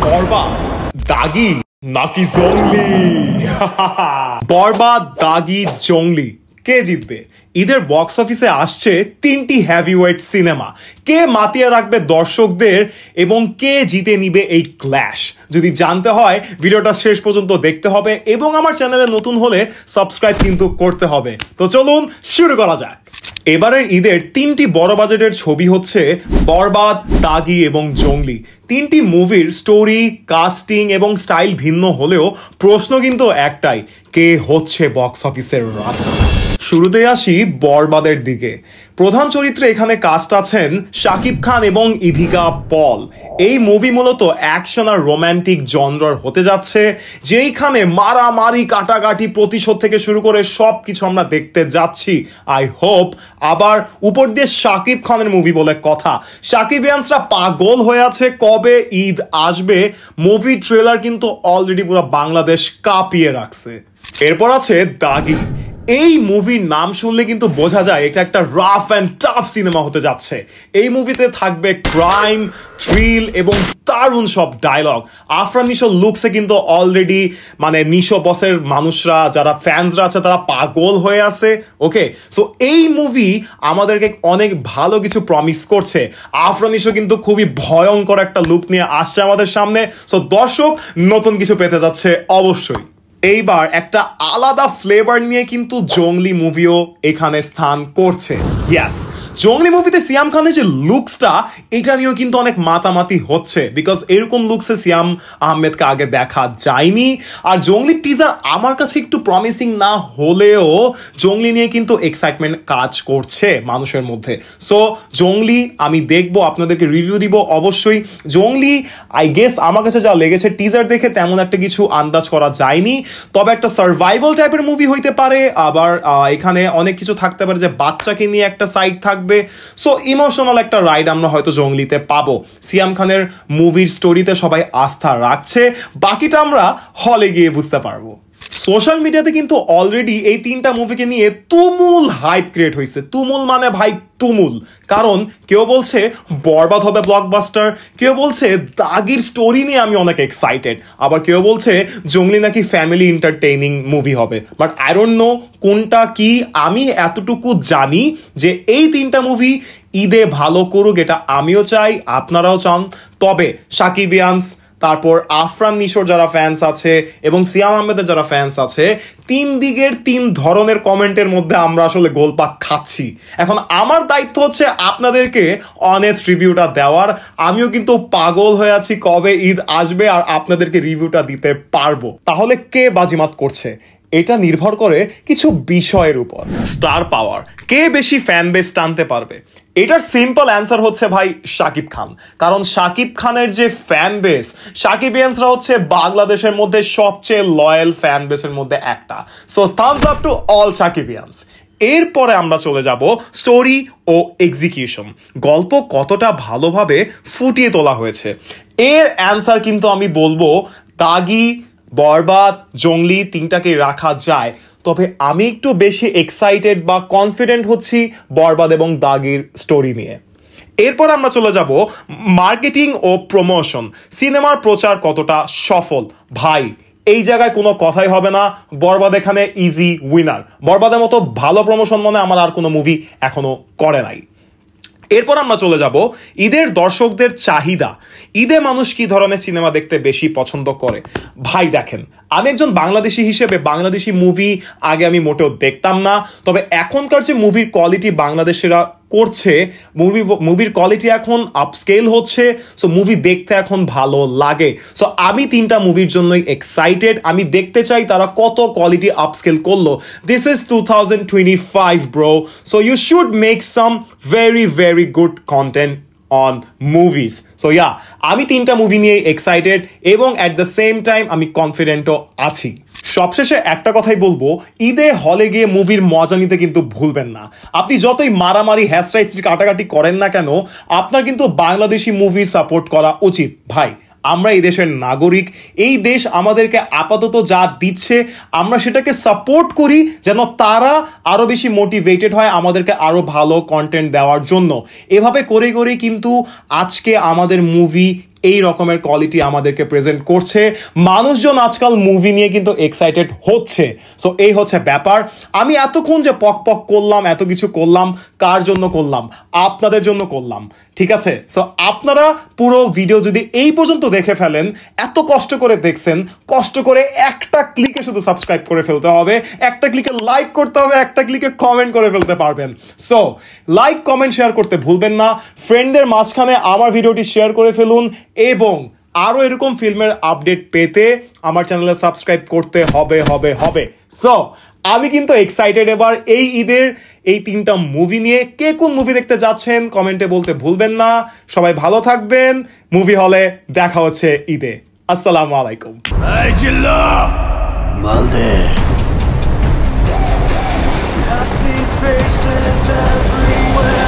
বরবাদ, দাগি নাকি জংলি? বরবাদ, দাগি, জংলি কে জিতবে? ঈদের বক্স অফিসে আসছে তিনটি হেভিওয়েট সিনেমা। কে মাতিয়ে রাখবে দর্শকদের এবং কে জিতে নিবে এই ক্ল্যাশ? যদি জানতে হয় ভিডিওটা শেষ পর্যন্ত দেখতে হবে এবং আমার চ্যানেলে নতুন হলে সাবস্ক্রাইব কিন্তু করতে হবে। তো চলুন শুরু করা যাক। এবারের ঈদের তিনটি বড় বাজেটের ছবি হচ্ছে বরবাদ, দাগি এবং জংলি। তিনটি মুভির স্টোরি, কাস্টিং এবং স্টাইল ভিন্ন হলেও প্রশ্ন কিন্তু একটাই, কে হচ্ছে বক্স অফিসের রাজা? শুরুতে আসি বরবাদের দিকে। প্রধান চরিত্রে এখানে কাস্ট আছেন শাকিব খান এবং ইধিকা পল। এই মুভি মূলত অ্যাকশন আর রোমান্টিক জনরার হতে যাচ্ছে, যেইখানে মারামারি, কাটাকাটি, প্রতিশোধ থেকে শুরু করে সব কিছু আমরা দেখতে যাচ্ছি। আই হোপ আবার উপর দিয়ে শাকিব খানের মুভি বলে কথা। শাকিবিয়ানসরা পাগল হয়ে আছে কবে ঈদ আসবে। মুভি ট্রেলার কিন্তু অলরেডি পুরো বাংলাদেশ কাঁপিয়ে রাখছে। এরপর আছে দাগি। এই মুভির নাম শুনলে কিন্তু বোঝা যায় এটা একটা রাফ অ্যান্ড টাফ সিনেমা হতে যাচ্ছে। এই মুভিতে থাকবে ক্রাইম, থ্রিল এবং দারুণ সব ডায়লগ। আফরান নিশোর লুকসে কিন্তু অলরেডি নিশো বসের মানুষরা, যারা ফ্যান্সরা আছে, তারা পাগল হয়ে আছে। ওকে, সো এই মুভি আমাদেরকে অনেক ভালো কিছু প্রমিস করছে। আফরান নিশো কিন্তু খুবই ভয়ঙ্কর একটা লুক নিয়ে আসছে আমাদের সামনে। সো দর্শক নতুন কিছু পেতে যাচ্ছে অবশ্যই। এইবার একটা আলাদা ফ্লেভার নিয়ে কিন্তু জংলি মুভিও এখানে স্থান করছে। ইয়েস, জংলি মুভিতে সিয়াম খানের যে লুকসটা, এটা নিয়েও কিন্তু অনেক মাতামাতি হচ্ছে, বিকজ এরকম লুকসে সিয়াম আহমেদকে আগে দেখা যায়নি। আর জংলি টিজার আমার কাছে একটু প্রমিসিং না হলেও জংলি নিয়ে কিন্তু এক্সাইটমেন্ট কাজ করছে মানুষের মধ্যে। সো জংলি আমি দেখবো, আপনাদেরকে রিভিউ দিব অবশ্যই। জংলি আই গেস আমার কাছে যা লেগেছে, টিজার দেখে তেমন একটা কিছু আন্দাজ করা যায়নি, তবে একটা সার্ভাইভাল টাইপের মুভি হইতে পারে। আবার এখানে অনেক কিছু থাকতে পারে, যে বাচ্চাকে নিয়ে একটা সাইড থাকবে। সো ইমোশনাল একটা রাইড আমরা হয়তো জংলিতে পাবো। সিয়াম খানের মুভির স্টোরিতে সবাই আস্থা রাখছে, বাকিটা আমরা হলে গিয়ে বুঝতে পারবো। সোশ্যাল মিডিয়াতে কিন্তু অলরেডি এই তিনটা মুভিকে নিয়ে তুমুল হাইপ ক্রিয়েট হয়েছে। তুমুল মানে ভাই তুমুল। কারণ কেউ বলছে বরবাদ হবে ব্লকবাস্টার, কেউ বলছে দাগির স্টোরি নিয়ে আমি অনেক এক্সাইটেড, আবার কেউ বলছে জংলি নাকি ফ্যামিলি এন্টারটেইনিং মুভি হবে। বাট আই ডোন্ট নো কোনটা কি। আমি এতটুকু জানি যে এই তিনটা মুভি ঈদে ভালো করুক, এটা আমিও চাই, আপনারাও চান। তবে শাকিবিয়ানস, তারপর আফরান নিশোর যারা ফ্যান্স আছে এবং সিয়াম আহমেদের যারা ফ্যান্স আছে, তিন দিকের তিন ধরনের কমেন্টের মধ্যে আমরা আসলে গোলপাক খাচ্ছি। এখন আমার দায়িত্ব হচ্ছে আপনাদেরকে অনেস্ট রিভিউটা দেওয়ার। আমিও কিন্তু পাগল হয়ে আছি কবে ঈদ আসবে আর আপনাদেরকে রিভিউটা দিতে পারবো। তাহলে কে বাজিমাত করছে? এটা নির্ভর করে কিছু বিষয়ের উপর। স্টার পাওয়ার, কে বেশি ফ্যান বেস টানতে পারবে? এটার সিম্পল অ্যান্সার হচ্ছে ভাই শাকিব খান। কারণ শাকিব খানের যে ফ্যান বেস, শাকিবিয়ানসরা হচ্ছে বাংলাদেশের মধ্যে সবচেয়ে লয়াল ফ্যান বেসের মধ্যে একটা। So thumbs up to all Shakibians. এরপরে আমরা চলে যাব স্টোরি ও এক্সিকিউশন। গল্প কতটা ভালোভাবে ফুটিয়ে তোলা হয়েছে, এর অ্যান্সার কিন্তু আমি বলবো দাগি, বরবাদ, জংলি তিনটাকে রাখা যায়। তবে আমি একটু বেশি এক্সাইটেড বা কনফিডেন্ট হচ্ছি বরবাদ এবং দাগির স্টোরি নিয়ে। এরপর আমরা চলে যাব মার্কেটিং ও প্রমোশন। সিনেমার প্রচার কতটা সফল? ভাই এই জায়গায় কোনো কথাই হবে না, বরবাদ এখানে ইজি উইনার। বরবাদের মতো ভালো প্রমোশন আমার আর কোনো মুভি এখনো করে নাই। এরপর আমরা চলে যাব ঈদের দর্শকদের চাহিদা। ঈদে মানুষ কি ধরনের সিনেমা দেখতে বেশি পছন্দ করে? ভাই দেখেন, আমি একজন বাংলাদেশি হিসেবে বাংলাদেশি মুভি আগে আমি মোটেও দেখতাম না, তবে এখনকার যে মুভির কোয়ালিটি বাংলাদেশিরা করছে, মুভির কোয়ালিটি এখন আপস্কেল হচ্ছে। সো মুভি দেখতে এখন ভালো লাগে। সো আমি তিনটা মুভির জন্যই এক্সাইটেড। আমি দেখতে চাই তারা কত কোয়ালিটি আপস্কেল করলো। This is 2025 bro, so you should make some very very good content on movies. So yeah, আমি তিনটা মুভি নিয়ে এক্সাইটেড এবং অ্যাট দ্য সেম টাইম আমি কনফিডেন্টও আছি। সবশেষে একটা কথাই বলবো, ঈদে হলে গিয়ে মুভির মজা নিতে কিন্তু ভুলবেন না। আপনি যতই মারামারি, হ্যাস্ট্রাইস্ট্রি, কাটাকাটি করেন না কেন, আপনার কিন্তু বাংলাদেশি মুভি সাপোর্ট করা উচিত। ভাই আমরা এই দেশের নাগরিক, এই দেশ আমাদেরকে আপাতত যা দিচ্ছে আমরা সেটাকে সাপোর্ট করি, যেন তারা আরো বেশি মোটিভেটেড হয় আমাদেরকে আরো ভালো কন্টেন্ট দেওয়ার জন্য। এভাবে করে করেই কিন্তু আজকে আমাদের মুভি এই রকমের কোয়ালিটি আমাদেরকে প্রেজেন্ট করছে। মানুষজন আজকাল মুভি নিয়ে কিন্তু এক্সাইটেড হচ্ছে। সো এই হচ্ছে ব্যাপার। আমি এতক্ষণ যে পক পক করলাম, এত কিছু করলাম, কার জন্য করলাম? আপনাদের জন্য করলাম, ঠিক আছে? সো আপনারা পুরো ভিডিও যদি এই পর্যন্ত দেখে ফেলেন, এত কষ্ট করে দেখছেন, কষ্ট করে একটা ক্লিকে শুধু সাবস্ক্রাইব করে ফেলতে হবে, একটা ক্লিকে লাইক করতে হবে, একটা ক্লিকে কমেন্ট করে ফেলতে পারবেন। সো লাইক, কমেন্ট, শেয়ার করতে ভুলবেন না। ফ্রেন্ডদের মাঝখানে আমার ভিডিওটি শেয়ার করে ফেলুন এবং আরও এরকম ফিল্মের আপডেট পেতে আমার চ্যানেলে সাবস্ক্রাইব করতে হবে। সো আমি কিন্তু এক্সাইটেড এবার এই ঈদের এই 3টা মুভি নিয়ে। কে কোন মুভি দেখতে যাচ্ছেন কমেন্টে বলতে ভুলবেন না। সবাই ভালো থাকবেন। মুভি হলে দেখা হচ্ছে ঈদে। আসসালামু আলাইকুম। I see faces everywhere.